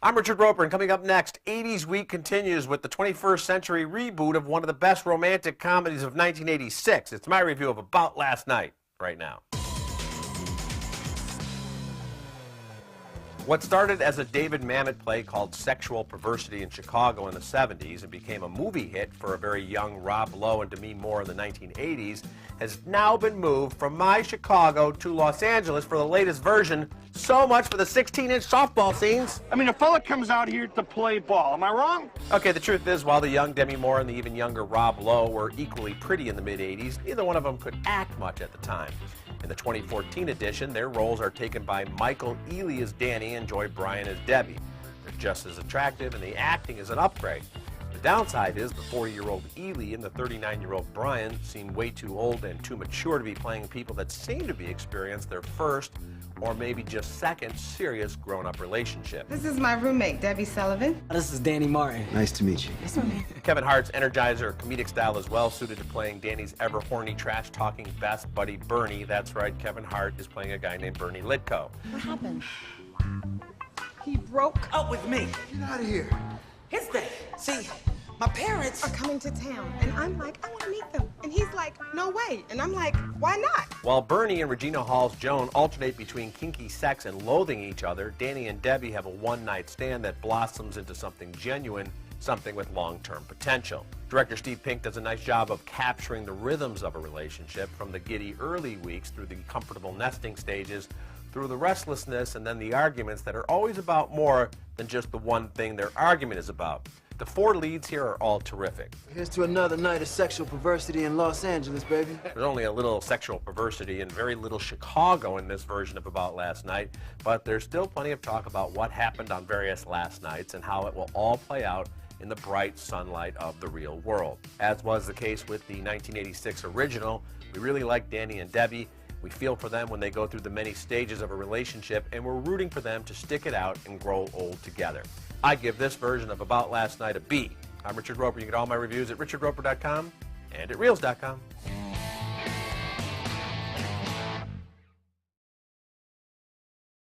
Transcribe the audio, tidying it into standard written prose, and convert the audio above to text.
I'm Richard Roeper, and coming up next, 80s Week continues with the 21st century reboot of one of the best romantic comedies of 1986. It's my review of About Last Night right now. What started as a David Mamet play called Sexual Perversity in Chicago in the 70s and became a movie hit for a very young Rob Lowe and Demi Moore in the 1980s has now been moved from my Chicago to Los Angeles for the latest version. So much for the 16-inch softball scenes. I mean, a fella comes out here to play ball. Am I wrong? Okay, the truth is, while the young Demi Moore and the even younger Rob Lowe were equally pretty in the mid-80s, neither one of them could act much at the time. In the 2014 edition, their roles are taken by Michael Ealy as Danny and Joy Bryan as Debbie. They're just as attractive, and the acting is an upgrade. The downside is the 40-year-old Ealy and the 39-year-old Bryan seem way too old and too mature to be playing people that seem to be experienced their first or maybe just second serious grown-up relationship. This is my roommate, Debbie Sullivan. This is Danny Martin. Nice to meet you. Yes, ma'am. Kevin Hart's Energizer comedic style is well suited to playing Danny's ever-horny, trash-talking best buddy, Bernie. That's right, Kevin Hart is playing a guy named Bernie Litko. What happened? He broke Up with me. Get out of here. His thing. See, my parents are coming to town, and I'm like, I want to meet them. And he's like, no way. And I'm like, why not? While Bernie and Regina Hall's Joan alternate between kinky sex and loathing each other, Danny and Debbie have a one-night stand that blossoms into something genuine, something with long-term potential. Director Steve Pink does a nice job of capturing the rhythms of a relationship from the giddy early weeks through the comfortable nesting stages, through the restlessness, and then the arguments that are always about more than just the one thing their argument is about. The four leads here are all terrific. Here's to another night of sexual perversity in Los Angeles, baby. There's only a little sexual perversity and very little Chicago in this version of About Last Night, but there's still plenty of talk about what happened on various last nights and how it will all play out in the bright sunlight of the real world. As was the case with the 1986 original, we really like Danny and Debbie. We feel for them when they go through the many stages of a relationship, and we're rooting for them to stick it out and grow old together. I give this version of About Last Night a B. I'm Richard Roeper. You can get all my reviews at richardroeper.com and at reels.com.